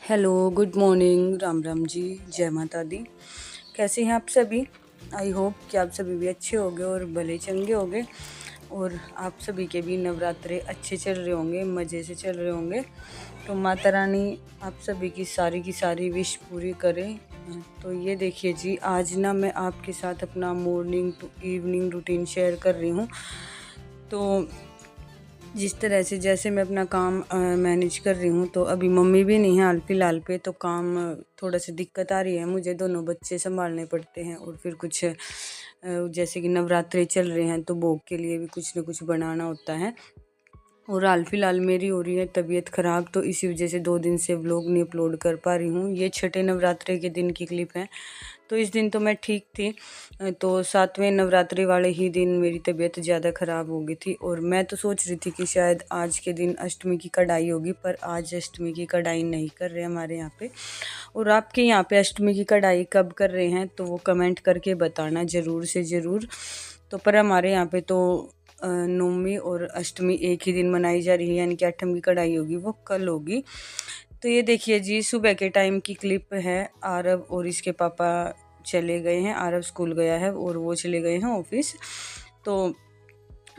Hello, good morning, Ram Ram ji, जय माता दी। कैसे हैं आप सभी? आई होप कि आप सभी भी अच्छे होंगे और भले चंगे होंगे और आप सभी के भी नवरात्रे अच्छे चल रहे होंगे, मज़े से चल रहे होंगे। तो माता रानी आप सभी की सारी विश पूरी करें। तो ये देखिए जी, आज ना मैं आपके साथ अपना morning to evening routine share कर रही हूँ। तो जिस तरह से जैसे मैं अपना काम मैनेज कर रही हूँ, तो अभी मम्मी भी नहीं है हाल फिलहाल पे, तो काम थोड़ा सा दिक्कत आ रही है मुझे, दोनों बच्चे संभालने पड़ते हैं और फिर कुछ जैसे कि नवरात्रे चल रहे हैं तो भोग के लिए भी कुछ न कुछ बनाना होता है। और हाल फिलहाल मेरी हो रही है तबीयत ख़राब, तो इसी वजह से 2 दिन से व्लॉग नहीं अपलोड कर पा रही हूँ। ये छठे नवरात्रे के दिन की क्लिप है। तो इस दिन तो मैं ठीक थी, तो 7वें नवरात्रि वाले ही दिन मेरी तबीयत ज़्यादा ख़राब हो गई थी और मैं तो सोच रही थी कि शायद आज के दिन अष्टमी की कढ़ाई होगी, पर आज अष्टमी की कढ़ाई नहीं कर रहे हमारे यहाँ पे। और आपके यहाँ पे अष्टमी की कढ़ाई कब कर रहे हैं तो वो कमेंट करके बताना ज़रूर से ज़रूर। तो पर हमारे यहाँ पे तो नवमी और अष्टमी एक ही दिन मनाई जा रही है, यानी कि आठवीं की कढ़ाई होगी वो कल होगी। तो ये देखिए जी, सुबह के टाइम की क्लिप है। आरव और इसके पापा चले गए हैं, आरव स्कूल गया है और वो चले गए हैं ऑफिस। तो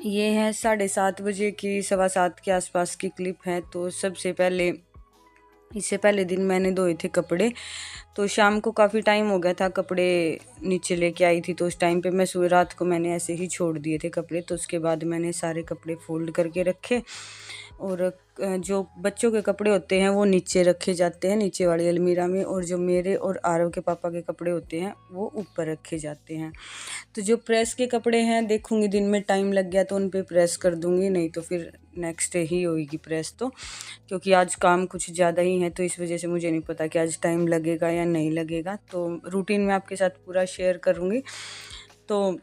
ये है 7:30 बजे की, 7:15 के आसपास की क्लिप है। तो सबसे पहले इससे पहले दिन मैंने धोए थे कपड़े, तो शाम को काफ़ी टाइम हो गया था कपड़े नीचे लेके आई थी, तो उस टाइम पे मैं रात को मैंने ऐसे ही छोड़ दिए थे कपड़े। तो उसके बाद मैंने सारे कपड़े फोल्ड करके रखे और जो बच्चों के कपड़े होते हैं वो नीचे रखे जाते हैं, नीचे वाली अलमीरा में, और जो मेरे और आरव के पापा के कपड़े होते हैं वो ऊपर रखे जाते हैं। तो जो प्रेस के कपड़े हैं, देखूंगी दिन में टाइम लग गया तो उन पे प्रेस कर दूंगी, नहीं तो फिर नेक्स्ट डे ही होगी प्रेस। तो क्योंकि आज काम कुछ ज़्यादा ही है तो इस वजह से मुझे नहीं पता कि आज टाइम लगेगा या नहीं लगेगा। तो रूटीन में आपके साथ पूरा शेयर करूँगी। तो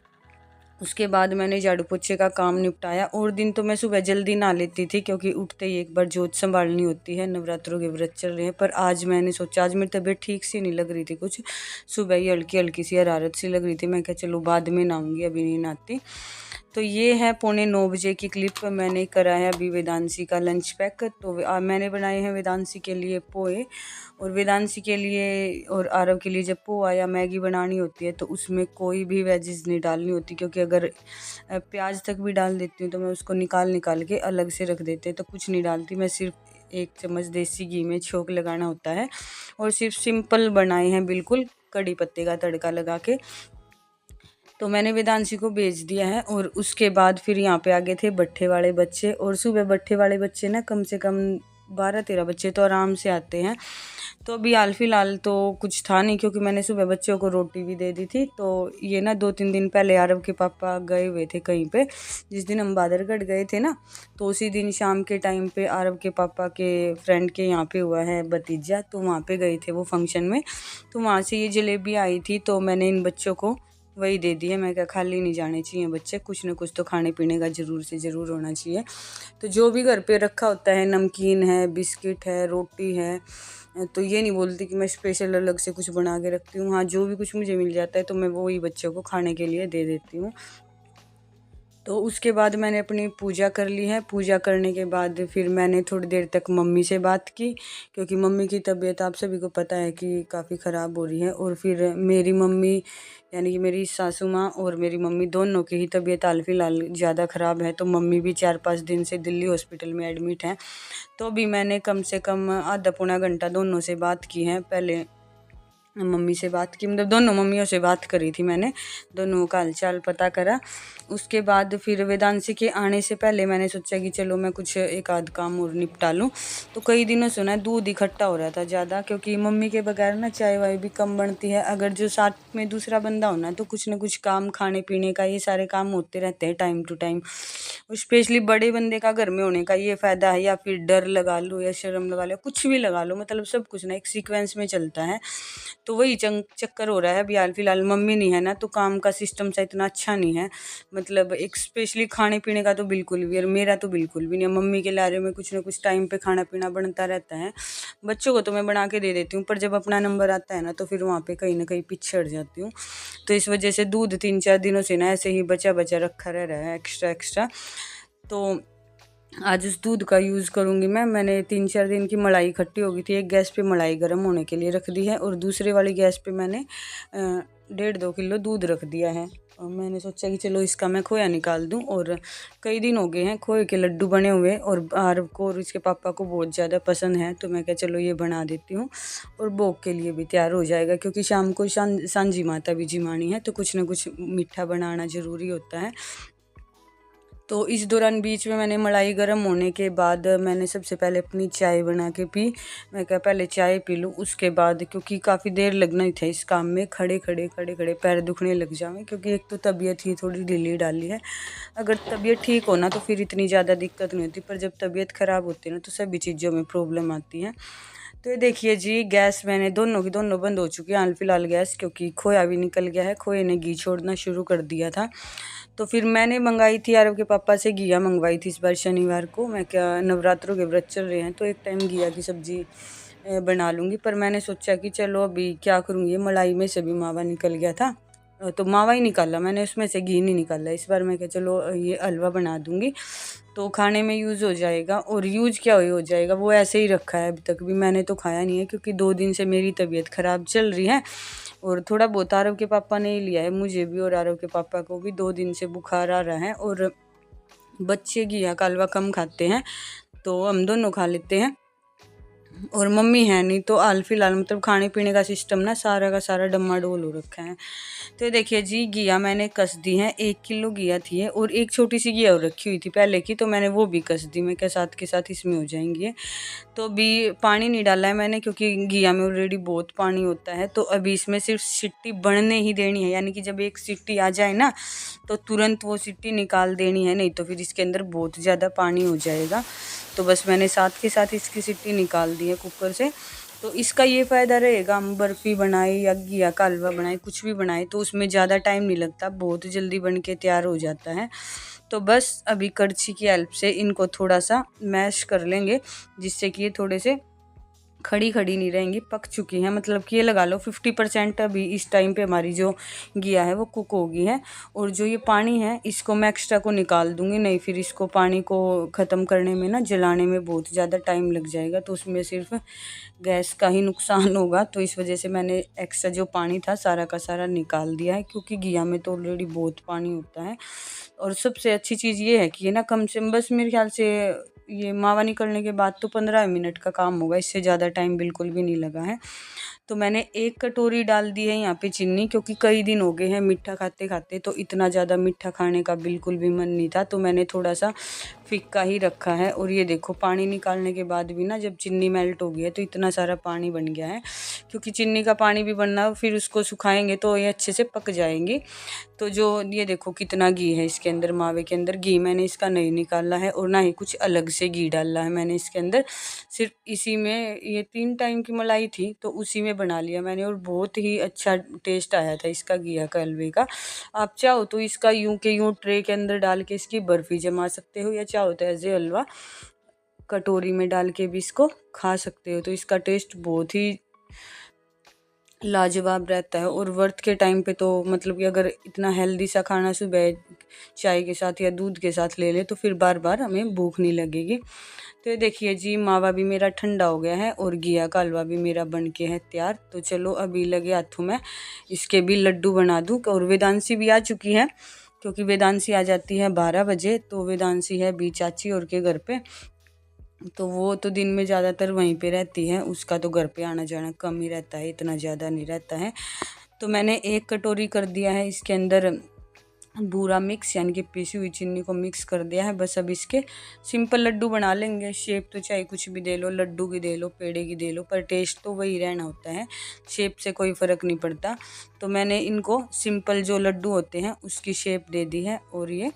उसके बाद मैंने झाड़ू पोछे का काम निपटाया, और दिन तो मैं सुबह जल्दी नहा लेती थी क्योंकि उठते ही एक बार जोत संभालनी होती है, नवरात्रों के व्रत चल रहे हैं। पर आज मैंने सोचा, आज मेरी तबीयत ठीक सी नहीं लग रही थी, कुछ सुबह ही हल्की हल्की सी हरारत सी लग रही थी। मैं क्या चलो बाद में नहाऊंगी, अभी नहीं नहाती। तो ये है 8:45 की क्लिप। मैंने करा है अभी वेदांशी का लंच पैक। तो मैंने बनाए हैं वेदांशी के लिए पोहे, और वेदांशी के लिए और आरव के लिए जब पोहा या मैगी बनानी होती है तो उसमें कोई भी वेजेस नहीं डालनी होती, क्योंकि अगर प्याज तक भी डाल देती हूँ तो मैं उसको निकाल के अलग से रख देते, तो कुछ नहीं डालती मैं, सिर्फ 1 चम्मच देसी घी में छोंक लगाना होता है। और सिर्फ सिंपल बनाए हैं, बिल्कुल कड़ी पत्ते का तड़का लगा के। तो मैंने वेदांशी को भेज दिया है, और उसके बाद फिर यहाँ पे आ गए थे भट्ठे वाले बच्चे। और सुबह भट्ठे वाले बच्चे ना कम से कम 12-13 बच्चे तो आराम से आते हैं। तो अभी हाल फिलहाल तो कुछ था नहीं, क्योंकि मैंने सुबह बच्चों को रोटी भी दे दी थी। तो ये ना 2-3 दिन पहले आरव के पापा गए हुए थे कहीं पे, जिस दिन हम बादरगढ़ गए थे ना, तो उसी दिन शाम के टाइम पे आरव के पापा के फ्रेंड के यहाँ पे हुआ है भतीजा, तो वहाँ पे गए थे वो फंक्शन में। तो वहाँ से ये जलेबी आई थी, तो मैंने इन बच्चों को वही दे दी है। मैं क्या, खाली नहीं जाने चाहिए बच्चे, कुछ ना कुछ तो खाने पीने का ज़रूर से ज़रूर होना चाहिए। तो जो भी घर पे रखा होता है, नमकीन है, बिस्किट है, रोटी है, तो ये नहीं बोलती कि मैं स्पेशल अलग से कुछ बना के रखती हूँ। हाँ, जो भी कुछ मुझे मिल जाता है तो मैं वो ही बच्चों को खाने के लिए दे देती हूँ। तो उसके बाद मैंने अपनी पूजा कर ली है। पूजा करने के बाद फिर मैंने थोड़ी देर तक मम्मी से बात की, क्योंकि मम्मी की तबीयत आप सभी को पता है कि काफ़ी ख़राब हो रही है। और फिर मेरी मम्मी, यानी कि मेरी सासू माँ और मेरी मम्मी दोनों की ही तबीयत हाल फिलहाल ज़्यादा ख़राब है। तो मम्मी भी 4-5 दिन से दिल्ली हॉस्पिटल में एडमिट हैं। तो अभी मैंने कम से कम आधा पौना घंटा दोनों से बात की है। पहले मम्मी से बात की, मतलब दोनों मम्मियों से बात करी थी मैंने, दोनों का हालचाल पता करा। उसके बाद फिर वेदांशी के आने से पहले मैंने सोचा कि चलो मैं कुछ एक आध काम और निपटा लूँ। तो कई दिनों से ना दूध इकट्ठा हो रहा था ज़्यादा, क्योंकि मम्मी के बगैर ना चाय वाय भी कम बनती है। अगर जो साथ में दूसरा बंदा होना तो कुछ ना कुछ काम, खाने पीने का, ये सारे काम होते रहते हैं टाइम टू टाइम। और स्पेशली बड़े बंदे का घर में होने का ये फ़ायदा है, या फिर डर लगा लो या शर्म लगा लो, कुछ भी लगा लो, मतलब सब कुछ ना एक सीक्वेंस में चलता है। तो वही चक्कर हो रहा है अभी हाल फिलहाल। मम्मी नहीं है ना तो काम का सिस्टम सा इतना अच्छा नहीं है, मतलब एक स्पेशली खाने पीने का तो बिल्कुल भी, और मेरा तो बिल्कुल भी नहीं। मम्मी के लारे में कुछ ना कुछ टाइम पे खाना पीना बनता रहता है। बच्चों को तो मैं बना के दे देती हूँ, पर जब अपना नंबर आता है ना तो फिर वहाँ पे कहीं ना कहीं पीछे हट जाती हूँ। तो इस वजह से दूध 3-4 दिनों से ना ऐसे ही बचा बचा रखा रह रहा है, एक्स्ट्रा एक्स्ट्रा। तो आज उस दूध का यूज़ करूँगी मैंने 3-4 दिन की मलाई इकट्ठी हो गई थी, एक गैस पे मलाई गर्म होने के लिए रख दी है और दूसरे वाली गैस पे मैंने 1.5-2 किलो दूध रख दिया है। और मैंने सोचा कि चलो इसका मैं खोया निकाल दूं, और कई दिन हो गए हैं खोए के लड्डू बने हुए और आरव को और इसके पापा को बहुत ज़्यादा पसंद है, तो मैं क्या चलो ये बना देती हूँ और भोग के लिए भी तैयार हो जाएगा, क्योंकि शाम को सांझी माता भी जिमानी है तो कुछ ना कुछ मीठा बनाना ज़रूरी होता है। तो इस दौरान बीच में मैंने मलाई गर्म होने के बाद मैंने सबसे पहले अपनी चाय बना के पी। मैं क्या पहले चाय पी लूँ, उसके बाद क्योंकि काफ़ी देर लगना ही था इस काम में, खड़े खड़े पैर दुखने लग जाएंगे, क्योंकि एक तो तबीयत ही थोड़ी ढीली डाली है। अगर तबीयत ठीक हो ना तो फिर इतनी ज़्यादा दिक्कत नहीं होती, पर जब तबीयत ख़राब होती है ना तो सभी चीज़ों में प्रॉब्लम आती है। तो ये देखिए जी, गैस मैंने दोनों की दोनों बंद हो चुकी है हाल फिलहाल गैस, क्योंकि खोया भी निकल गया है, खोए ने घी छोड़ना शुरू कर दिया था। तो फिर मैंने मंगाई थी आरव के पापा से, घिया मंगवाई थी इस बार शनिवार को। मैं क्या नवरात्रों के व्रत चल रहे हैं तो एक टाइम घिया की सब्ज़ी बना लूँगी, पर मैंने सोचा कि चलो अभी क्या करूँगी, मलाई में से भी मावा निकल गया था तो मावा ही निकाला मैंने, उसमें से घी नहीं निकाला। इस बार मैं क्या चलो ये हलवा बना दूँगी तो खाने में यूज़ हो जाएगा। और यूज़ क्या हो जाएगा, वो ऐसे ही रखा है, अभी तक भी मैंने तो खाया नहीं है, क्योंकि 2 दिन से मेरी तबीयत ख़राब चल रही है और थोड़ा बहुत आरव के पापा ने ही लिया है, मुझे भी और आरव के पापा को भी 2 दिन से बुखार आ रहा है। और बच्चे घिया का हलवा कम खाते हैं तो हम दोनों खा लेते हैं, और मम्मी है नहीं तो हाल फिलहाल मतलब खाने पीने का सिस्टम ना सारा का सारा डमाडोल हो रखा है। तो ये देखिए जी, घिया मैंने कस दी है, 1 किलो घिया थी है, और एक छोटी सी घिया रखी हुई थी पहले की, तो मैंने वो भी कस दी। मैं क्या साथ के साथ इसमें हो जाएंगी। तो अभी पानी नहीं डाला है मैंने, क्योंकि घिया में ऑलरेडी बहुत पानी होता है। तो अभी इसमें सिर्फ सीटी बनने ही देनी है, यानी कि जब एक सीटी आ जाए ना तो तुरंत वो सीटी निकाल देनी है, नहीं तो फिर इसके अंदर बहुत ज़्यादा पानी हो जाएगा। तो बस मैंने साथ के साथ इसकी सीटी निकाल दी है कुकर से। तो इसका ये फ़ायदा रहेगा, हम बर्फ़ी बनाए या घिया का हलवा बनाए, कुछ भी बनाए तो उसमें ज़्यादा टाइम नहीं लगता, बहुत जल्दी बन के तैयार हो जाता है। तो बस अभी करछी की हेल्प से इनको थोड़ा सा मैश कर लेंगे, जिससे कि ये थोड़े से खड़ी खड़ी नहीं रहेंगी, पक चुकी हैं, मतलब कि ये लगा लो 50% अभी इस टाइम पे हमारी जो घिया है वो कुक हो गई है। और जो ये पानी है इसको मैं एक्स्ट्रा को निकाल दूंगी, नहीं फिर इसको पानी को ख़त्म करने में ना जलाने में बहुत ज़्यादा टाइम लग जाएगा, तो उसमें सिर्फ गैस का ही नुकसान होगा। तो इस वजह से मैंने एक्स्ट्रा जो पानी था सारा का सारा निकाल दिया है, क्योंकि घिया में तो ऑलरेडी बहुत पानी होता है। और सबसे अच्छी चीज़ ये है कि ये ना कम से कम बस मेरे ख्याल से ये मावा निकलने के बाद तो 15 मिनट का काम होगा, इससे ज़्यादा टाइम बिल्कुल भी नहीं लगा है। तो मैंने 1 कटोरी डाल दी है यहाँ पे चीनी, क्योंकि कई दिन हो गए हैं मीठा खाते खाते, तो इतना ज़्यादा मीठा खाने का बिल्कुल भी मन नहीं था, तो मैंने थोड़ा सा फिक्का ही रखा है। और ये देखो पानी निकालने के बाद भी ना जब चीनी मेल्ट हो गई है तो इतना सारा पानी बन गया है, क्योंकि चीनी का पानी भी बनना, फिर उसको सुखाएंगे तो ये अच्छे से पक जाएंगी। तो जो ये देखो कितना घी है इसके अंदर, मावे के अंदर घी मैंने इसका नहीं निकाला है और ना ही कुछ अलग से घी डाला है मैंने इसके अंदर, सिर्फ इसी में, ये 3 टाइम की मलाई थी तो उसी में बना लिया मैंने, और बहुत ही अच्छा टेस्ट आया था इसका घिया का हलवे का। आप चाहो तो इसका यूं के यूं ट्रे के अंदर डाल के इसकी बर्फ़ी जमा सकते हो, या चाहो तो एज ए हलवा कटोरी में डाल के भी इसको खा सकते हो, तो इसका टेस्ट बहुत ही लाजवाब रहता है। और व्रत के टाइम पे तो मतलब कि अगर इतना हेल्दी सा खाना सुबह चाय के साथ या दूध के साथ ले ले तो फिर बार बार हमें भूख नहीं लगेगी। तो ये देखिए जी, मावा भी मेरा ठंडा हो गया है और घिया का हलवा भी मेरा बन के है तैयार। तो चलो अभी लगे हाथों में इसके भी लड्डू बना दूँ। और वेदांशी भी आ चुकी है, क्योंकि वेदांशी आ जाती है 12 बजे, तो वेदांशी है भी चाची और के घर पे, तो वो तो दिन में ज़्यादातर वहीं पे रहती है, उसका तो घर पे आना जाना कम ही रहता है, इतना ज़्यादा नहीं रहता है। तो मैंने 1 कटोरी कर दिया है इसके अंदर बूरा मिक्स, यानी कि पीसी हुई चीनी को मिक्स कर दिया है। बस अब इसके सिंपल लड्डू बना लेंगे, शेप तो चाहे कुछ भी दे लो, लड्डू की दे लो, पेड़े की दे लो, पर टेस्ट तो वही रहना होता है, शेप से कोई फ़र्क नहीं पड़ता। तो मैंने इनको सिंपल जो लड्डू होते हैं उसकी शेप दे दी है और ये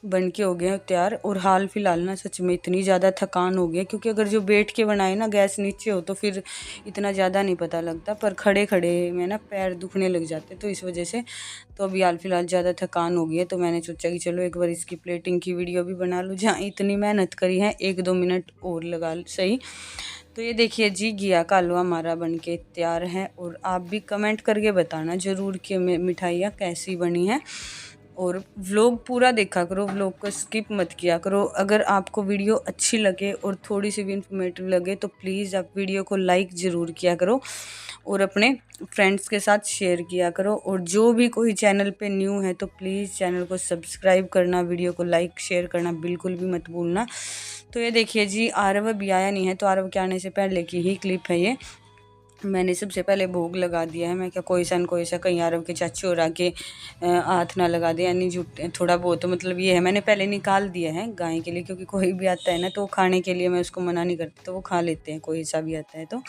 बन के हो गया तैयार। और हाल फिलहाल ना सच में इतनी ज़्यादा थकान हो गई, क्योंकि अगर जो बैठ के बनाए ना गैस नीचे हो तो फिर इतना ज़्यादा नहीं पता लगता, पर खड़े खड़े में ना पैर दुखने लग जाते, तो इस वजह से तो अभी हाल फिलहाल ज़्यादा थकान हो गई है। तो मैंने सोचा कि चलो एक बार इसकी प्लेटिंग की वीडियो भी बना लूँ, जहाँ इतनी मेहनत करी है 1-2 मिनट और लगा सही। तो ये देखिए जी, घिया का हलवा हमारा बन के तैयार है, और आप भी कमेंट करके बताना ज़रूर कि मिठाइयाँ कैसी बनी हैं। और व्लॉग पूरा देखा करो, व्लॉग को स्किप मत किया करो। अगर आपको वीडियो अच्छी लगे और थोड़ी सी भी इंफॉर्मेटिव लगे तो प्लीज़ आप वीडियो को लाइक ज़रूर किया करो और अपने फ्रेंड्स के साथ शेयर किया करो। और जो भी कोई चैनल पे न्यू है तो प्लीज़ चैनल को सब्सक्राइब करना, वीडियो को लाइक शेयर करना बिल्कुल भी मत भूलना। तो ये देखिए जी, आरव अभी आया नहीं है, तो आरव के आने से पहले की ही क्लिप है ये। मैंने सबसे पहले भोग लगा दिया है। मैं क्या कोई सा कहीं आरव के चाची और आके हाथ ना लगा दे, यानी झूठ थोड़ा बहुत, तो मतलब ये है मैंने पहले निकाल दिया है गाय के लिए, क्योंकि कोई भी आता है ना तो खाने के लिए मैं उसको मना नहीं करती, तो वो खा लेते हैं कोई सा भी आता है तो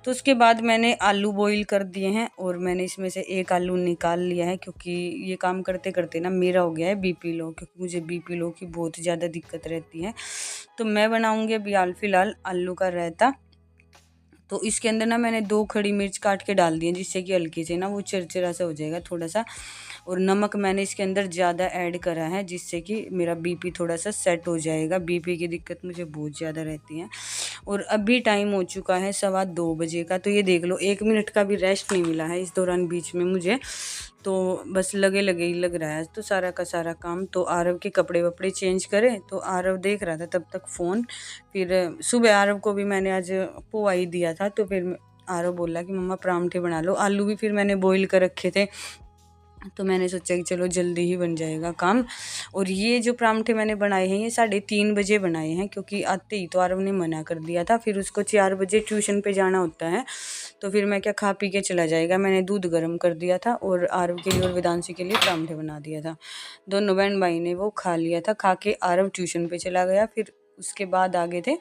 उसके बाद मैंने आलू बॉईल कर दिए हैं और मैंने इसमें से एक आलू निकाल लिया है, क्योंकि ये काम करते करते ना मेरा हो गया है बीपी लो, क्योंकि मुझे बीपी लो की बहुत ज़्यादा दिक्कत रहती है। तो मैं बनाऊँगी अभी फ़िलहाल आलू का रायता। तो इसके अंदर ना मैंने 2 खड़ी मिर्च काट के डाल दी है, जिससे कि हल्की से ना वो चिरचिरा सा हो जाएगा थोड़ा सा। और नमक मैंने इसके अंदर ज़्यादा ऐड करा है, जिससे कि मेरा बीपी थोड़ा सा सेट हो जाएगा। बीपी की दिक्कत मुझे बहुत ज़्यादा रहती है। और अभी टाइम हो चुका है 2:15 बजे का, तो ये देख लो 1 मिनट का भी रेस्ट नहीं मिला है इस दौरान बीच में मुझे, तो बस लगे लगे ही लग रहा है तो सारा का सारा काम। तो आरव के कपड़े वपड़े चेंज करे तो आरव देख रहा था तब तक फ़ोन। फिर सुबह आरव को भी मैंने आज पोहा ही दिया था, तो फिर आरव बोला कि मम्मा परांठे बना लो। आलू भी फिर मैंने बॉईल कर रखे थे, तो मैंने सोचा कि चलो जल्दी ही बन जाएगा काम। और ये जो परांठे मैंने बनाए हैं ये 3:30 बजे बनाए हैं, क्योंकि आते ही तो आरव ने मना कर दिया था, फिर उसको 4 बजे ट्यूशन पे जाना होता है, तो फिर मैं क्या खा पी के चला जाएगा। मैंने दूध गर्म कर दिया था और आरव के लिए और वेदांशी के लिए परांठे बना दिया था। दोनों बहन भाई ने वो खा लिया था। खा के आरव ट्यूशन पे चला गया। फिर उसके बाद आगे थे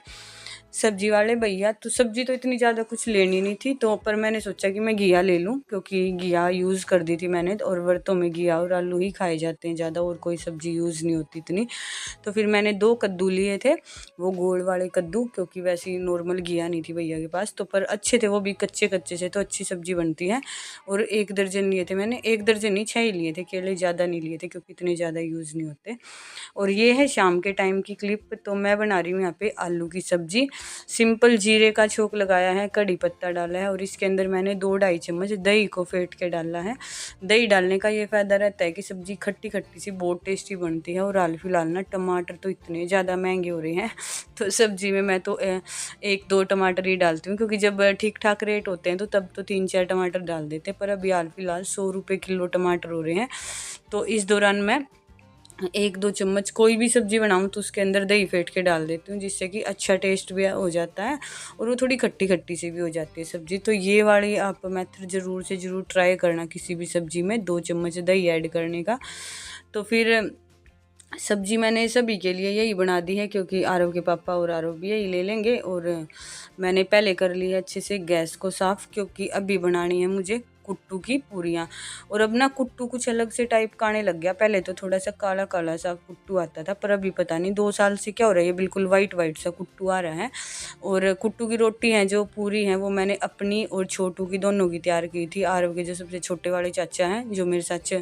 सब्जी वाले भैया, तो सब्जी तो इतनी ज़्यादा कुछ लेनी नहीं थी, तो पर मैंने सोचा कि मैं घिया ले लूँ, क्योंकि घिया यूज़ कर दी थी मैंने, और व्रतों में घिया और आलू ही खाए जाते हैं ज़्यादा, और कोई सब्जी यूज़ नहीं होती इतनी। तो फिर मैंने 2 कद्दू लिए थे, वो गोल वाले कद्दू, क्योंकि वैसे ही नॉर्मल घिया नहीं थी भैया के पास, तो पर अच्छे थे वो भी, कच्चे कच्चे से, तो अच्छी सब्जी बनती है। और 1 दर्जन लिए थे मैंने, 1 दर्जन नहीं 6 ही लिए थे केले, ज़्यादा नहीं लिए थे क्योंकि इतने ज़्यादा यूज़ नहीं होते। और ये है शाम के टाइम की क्लिप। तो मैं बना रही हूँ यहाँ पे आलू की सब्जी। सिंपल जीरे का छोंक लगाया है, कड़ी पत्ता डाला है, और इसके अंदर मैंने 2-2.5 चम्मच दही को फेंट के डाला है। दही डालने का ये फ़ायदा रहता है कि सब्ज़ी खट्टी खट्टी सी बहुत टेस्टी बनती है। और हाल फिलहाल ना टमाटर तो इतने ज़्यादा महंगे हो रहे हैं, तो सब्ज़ी में मैं तो 1-2 टमाटर ही डालती हूँ, क्योंकि जब ठीक ठाक रेट होते हैं तो तब तो 3-4 टमाटर डाल देते हैं, पर अभी हाल फिलहाल 100 रुपये किलो टमाटर हो रहे हैं। तो इस दौरान मैं 1-2 चम्मच कोई भी सब्ज़ी बनाऊँ तो उसके अंदर दही फेंट के डाल देती हूँ, जिससे कि अच्छा टेस्ट भी हो जाता है और वो थोड़ी खट्टी खट्टी सी भी हो जाती है सब्ज़ी। तो ये वाली आप मेथड ज़रूर से ज़रूर ट्राई करना, किसी भी सब्ज़ी में 2 चम्मच दही ऐड करने का। तो फिर सब्ज़ी मैंने सभी के लिए यही बना दी है, क्योंकि आरव के पापा और आरव भी यही ले लेंगे। और मैंने पहले कर ली है अच्छे से गैस को साफ़, क्योंकि अभी बनानी है मुझे कुट्टू की पूरियाँ। और अब ना कुट्टू कुछ अलग से टाइप का आने लग गया, पहले तो थोड़ा सा काला काला सा कुट्टू आता था, पर अभी पता नहीं 2 साल से क्या हो रहा है, ये बिल्कुल वाइट वाइट सा कुट्टू आ रहा है। और कुट्टू की रोटी है जो पूरी है वो मैंने अपनी और छोटू की दोनों की तैयार की थी। आरव के जो सबसे छोटे वाले चाचा हैं जो मेरे साथ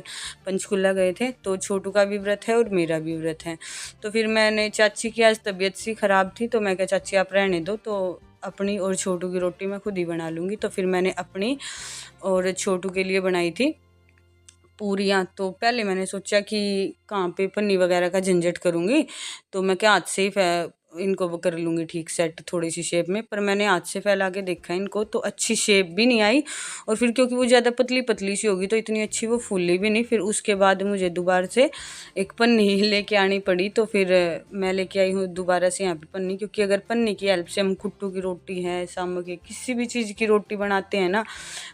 पंचकुला गए थे, तो छोटू का भी व्रत है और मेरा भी व्रत है। तो फिर मैंने, चाची की आज तबीयत सी ख़राब थी, तो मैं क्या चाची आप रहने दो, तो अपनी और छोटू की रोटी मैं खुद ही बना लूँगी। तो फिर मैंने अपनी और छोटू के लिए बनाई थी पूरियाँ। तो पहले मैंने सोचा कि कहाँ पे पन्नी वगैरह का झंझट करूँगी, तो मैं क्या हाथ से ही इनको वो कर लूँगी ठीक सेट थोड़ी सी शेप में। पर मैंने हाथ से फैला के देखा इनको, तो अच्छी शेप भी नहीं आई। और फिर क्योंकि वो ज़्यादा पतली पतली सी होगी तो इतनी अच्छी वो फूली भी नहीं। फिर उसके बाद मुझे दोबारा से एक पन्नी लेके आनी पड़ी, तो फिर मैं लेके आई हूँ दोबारा से यहाँ पे पन्नी, क्योंकि अगर पन्नी की हेल्प से हम कुट्टू की रोटी है, सामक की किसी भी चीज़ की रोटी बनाते हैं ना,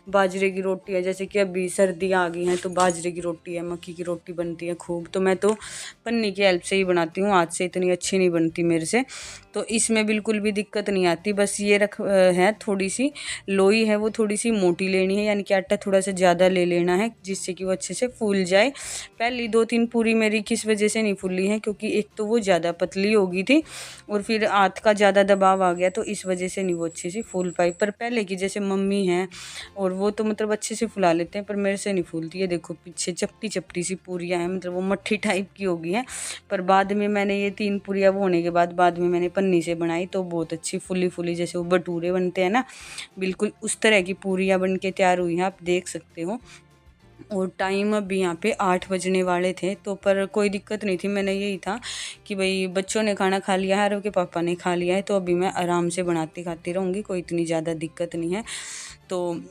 बाजरे की रोटी है, जैसे कि अभी सर्दियाँ आ गई हैं तो बाजरे की रोटी है, मक्की की रोटी बनती है खूब, तो मैं तो पन्नी की हेल्प से ही बनाती हूँ, हाथ से इतनी अच्छी नहीं बनती मेरे से। तो इसमें बिल्कुल भी दिक्कत नहीं आती। बस ये है थोड़ी सी लोई है वो थोड़ी सी मोटी लेनी है, यानी कि आटा थोड़ा सा ज़्यादा ले लेना है, जिससे कि वो अच्छे से फूल जाए। पहली 2-3 पूरी मेरी किस वजह से नहीं फूली है, क्योंकि एक तो वो ज़्यादा पतली हो गई थी और फिर हाथ का ज़्यादा दबाव आ गया, तो इस वजह से नहीं वो अच्छी सी फूल पाई। पर पहले की जैसे मम्मी हैं और वो तो मतलब अच्छे से फुला लेते हैं, पर मेरे से नहीं फूलती है। देखो पीछे चपटी चपटी सी पूरियाँ हैं, मतलब वो मट्ठी टाइप की हो गई हैं। पर बाद में मैंने ये 3 पूरियाँ वो होने के बाद में मैंने पन्नी से बनाई, तो बहुत अच्छी फुली फुली, जैसे वो भटूरे बनते हैं ना, बिल्कुल उस तरह की पूरियाँ बन के तैयार हुई हैं, आप देख सकते हो। और टाइम अभी यहाँ पे 8 बजने वाले थे, तो पर कोई दिक्कत नहीं थी। मैंने यही था कि भाई बच्चों ने खाना खा लिया है, आरव के पापा ने खा लिया है, तो अभी मैं आराम से बनाती खाती रहूँगी, कोई इतनी ज़्यादा दिक्कत नहीं है। तो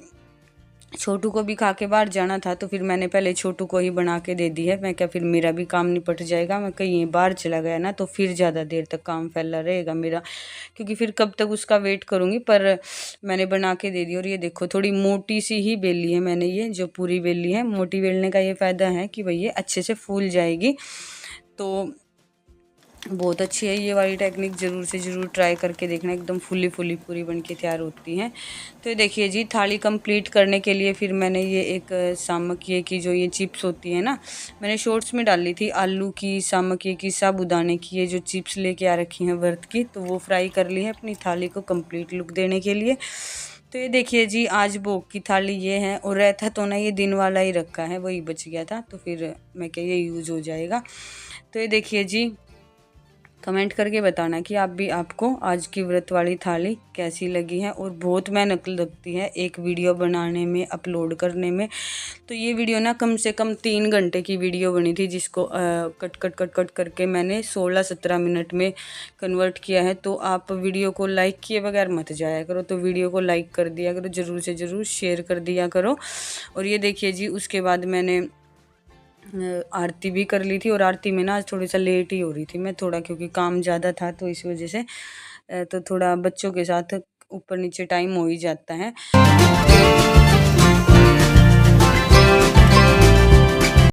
छोटू को भी खा के बाहर जाना था, तो फिर मैंने पहले छोटू को ही बना के दे दी है। मैं क्या, फिर मेरा भी काम निपट जाएगा। मैं कहीं बाहर चला गया ना तो फिर ज़्यादा देर तक काम फैला रहेगा मेरा, क्योंकि फिर कब तक उसका वेट करूँगी। पर मैंने बना के दे दी। और ये देखो थोड़ी मोटी सी ही बेली है मैंने, ये जो पूरी बेली है। मोटी बेलने का ये फ़ायदा है कि भाई ये अच्छे से फूल जाएगी। तो बहुत अच्छी है ये वाली टेक्निक, ज़रूर से ज़रूर ट्राई करके देखना, एकदम फुली फुली पूरी बन के तैयार होती हैं। तो ये देखिए जी, थाली कंप्लीट करने के लिए फिर मैंने ये एक सामकिये की जो ये चिप्स होती है ना, मैंने शॉर्ट्स में डाली थी, आलू की, सामकिये की, साबूदाने की, ये जो चिप्स लेके आ रखी हैं व्रत की, तो वो फ्राई कर ली है अपनी थाली को कंप्लीट लुक देने के लिए। तो ये देखिए जी, आज भोग की थाली ये है। और रहता तो ना ये दिन वाला ही रखा है, वही बच गया था, तो फिर मैं क्या, ये यूज़ हो जाएगा। तो ये देखिए जी, कमेंट करके बताना कि आपको आज की व्रत वाली थाली कैसी लगी है। और बहुत मेहनत लगती है एक वीडियो बनाने में, अपलोड करने में। तो ये वीडियो ना कम से कम 3 घंटे की वीडियो बनी थी, जिसको कट करके मैंने 16-17 मिनट में कन्वर्ट किया है। तो आप वीडियो को लाइक किए बगैर मत जाया करो, तो वीडियो को लाइक कर दिया करो, ज़रूर से ज़रूर शेयर कर दिया करो। और ये देखिए जी, उसके बाद मैंने आरती भी कर ली थी। और आरती में ना आज थोड़ी सा लेट ही हो रही थी मैं, थोड़ा क्योंकि काम ज़्यादा था, तो इस वजह से तो थोड़ा बच्चों के साथ ऊपर नीचे टाइम हो ही जाता है।